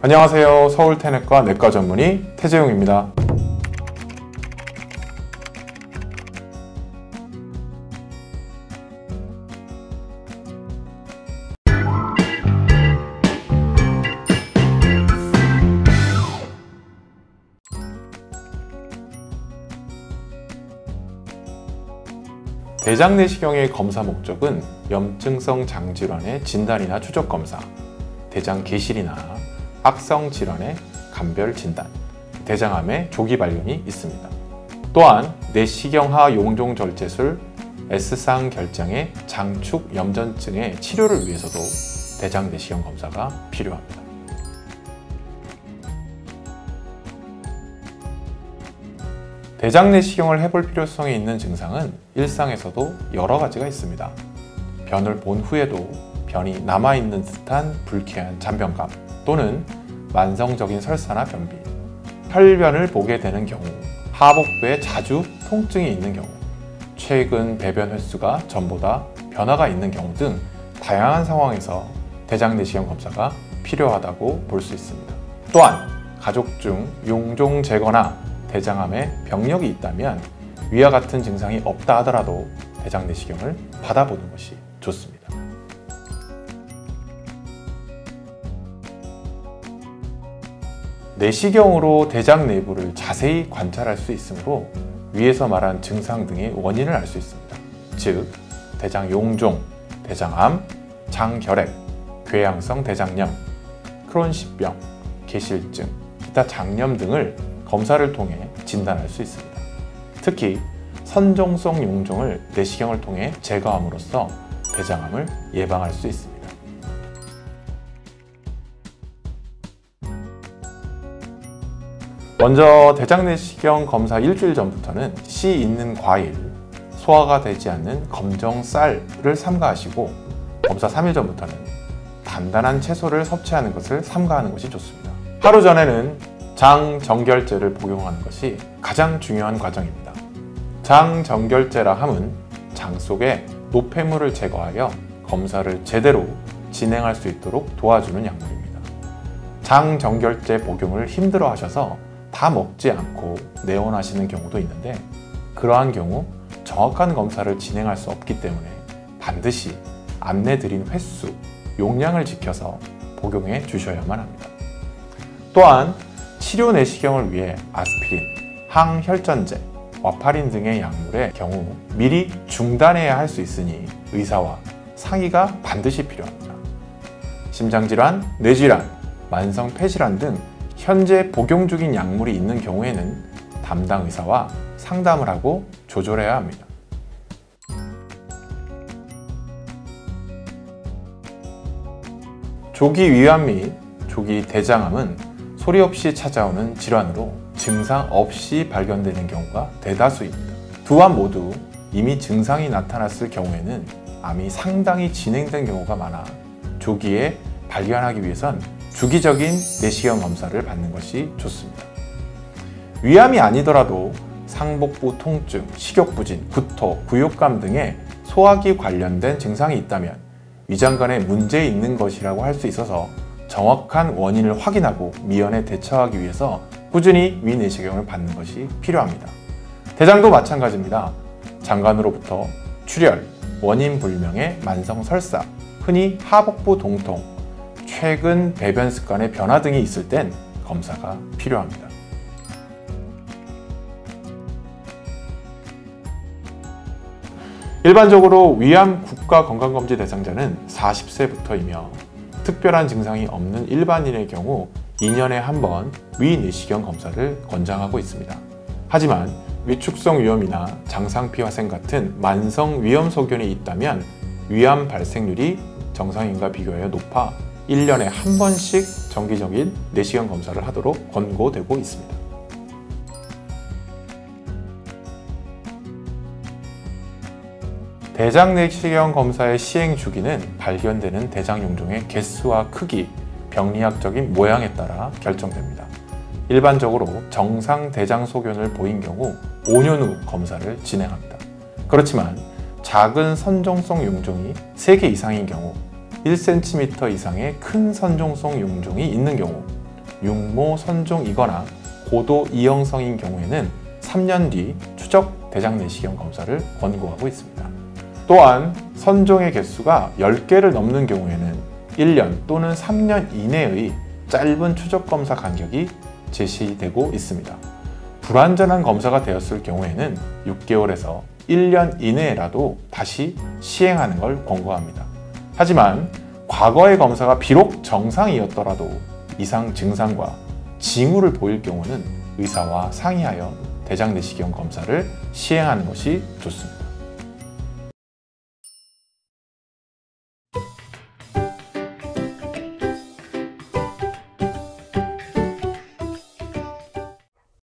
안녕하세요. 서울태내과 내과 전문의 태재용입니다. 대장 내시경의 검사 목적은 염증성 장질환의 진단이나 추적 검사, 대장 개실이나 악성 질환의 감별 진단, 대장암의 조기 발견이 있습니다. 또한 내시경하 용종 절제술, S상 결장의 장축 염전증의 치료를 위해서도 대장 내시경 검사가 필요합니다. 대장 내시경을 해볼 필요성이 있는 증상은 일상에서도 여러 가지가 있습니다. 변을 본 후에도 변이 남아있는 듯한 불쾌한 잔변감 또는 만성적인 설사나 변비, 혈변을 보게 되는 경우, 하복부에 자주 통증이 있는 경우, 최근 배변 횟수가 전보다 변화가 있는 경우 등 다양한 상황에서 대장 내시경 검사가 필요하다고 볼 수 있습니다. 또한 가족 중 용종 제거나 대장암에 병력이 있다면 위와 같은 증상이 없다 하더라도 대장 내시경을 받아보는 것이 좋습니다. 내시경으로 대장 내부를 자세히 관찰할 수 있으므로 위에서 말한 증상 등의 원인을 알 수 있습니다. 즉, 대장 용종, 대장암, 장결핵, 궤양성 대장염, 크론시병, 개실증, 기타 장염 등을 검사를 통해 진단할 수 있습니다. 특히 선종성 용종을 내시경을 통해 제거함으로써 대장암을 예방할 수 있습니다. 먼저 대장 내시경 검사 일주일 전부터는 씨 있는 과일, 소화가 되지 않는 검정 쌀을 삼가하시고 검사 3일 전부터는 단단한 채소를 섭취하는 것을 삼가하는 것이 좋습니다. 하루 전에는 장 정결제를 복용하는 것이 가장 중요한 과정입니다. 장 정결제라 함은 장 속의 노폐물을 제거하여 검사를 제대로 진행할 수 있도록 도와주는 약물입니다. 장 정결제 복용을 힘들어 하셔서 다 먹지 않고 내원하시는 경우도 있는데, 그러한 경우 정확한 검사를 진행할 수 없기 때문에 반드시 안내드린 횟수, 용량을 지켜서 복용해 주셔야만 합니다. 또한 치료 내시경을 위해 아스피린, 항혈전제, 와파린 등의 약물의 경우 미리 중단해야 할 수 있으니 의사와 상의가 반드시 필요합니다. 심장질환, 뇌질환, 만성 폐질환 등 현재 복용 중인 약물이 있는 경우에는 담당 의사와 상담을 하고 조절해야 합니다. 조기 위암 및 조기 대장암은 소리 없이 찾아오는 질환으로 증상 없이 발견되는 경우가 대다수입니다. 두 암 모두 이미 증상이 나타났을 경우에는 암이 상당히 진행된 경우가 많아 조기에 발견하기 위해선 주기적인 내시경 검사를 받는 것이 좋습니다. 위암이 아니더라도 상복부 통증, 식욕부진, 구토, 구욕감 등의 소화기 관련된 증상이 있다면 위장관에 문제 있는 것이라고 할 수 있어서 정확한 원인을 확인하고 미연에 대처하기 위해서 꾸준히 위 내시경을 받는 것이 필요합니다. 대장도 마찬가지입니다. 장관으로부터 출혈, 원인 불명의 만성 설사, 흔히 하복부 동통, 최근 배변 습관의 변화 등이 있을 땐 검사가 필요합니다. 일반적으로 위암 국가건강검진 대상자는 40세부터이며 특별한 증상이 없는 일반인의 경우 2년에 한 번 위 내시경 검사를 권장하고 있습니다. 하지만 위축성 위염이나 장상피 화생 같은 만성 위염 소견이 있다면 위암 발생률이 정상인과 비교하여 높아 1년에 한 번씩 정기적인 내시경 검사를 하도록 권고되고 있습니다. 대장 내시경 검사의 시행 주기는 발견되는 대장 용종의 개수와 크기, 병리학적인 모양에 따라 결정됩니다. 일반적으로 정상 대장 소견을 보인 경우 5년 후 검사를 진행합니다. 그렇지만 작은 선종성 용종이 3개 이상인 경우, 1cm 이상의 큰 선종성 용종이 있는 경우, 육모 선종이거나 고도 이형성인 경우에는 3년 뒤 추적 대장 내시경 검사를 권고하고 있습니다. 또한 선종의 개수가 10개를 넘는 경우에는 1년 또는 3년 이내의 짧은 추적 검사 간격이 제시되고 있습니다. 불완전한 검사가 되었을 경우에는 6개월에서 1년 이내라도 다시 시행하는 걸 권고합니다. 하지만 과거의 검사가 비록 정상이었더라도 이상 증상과 징후를 보일 경우는 의사와 상의하여 대장 내시경 검사를 시행하는 것이 좋습니다.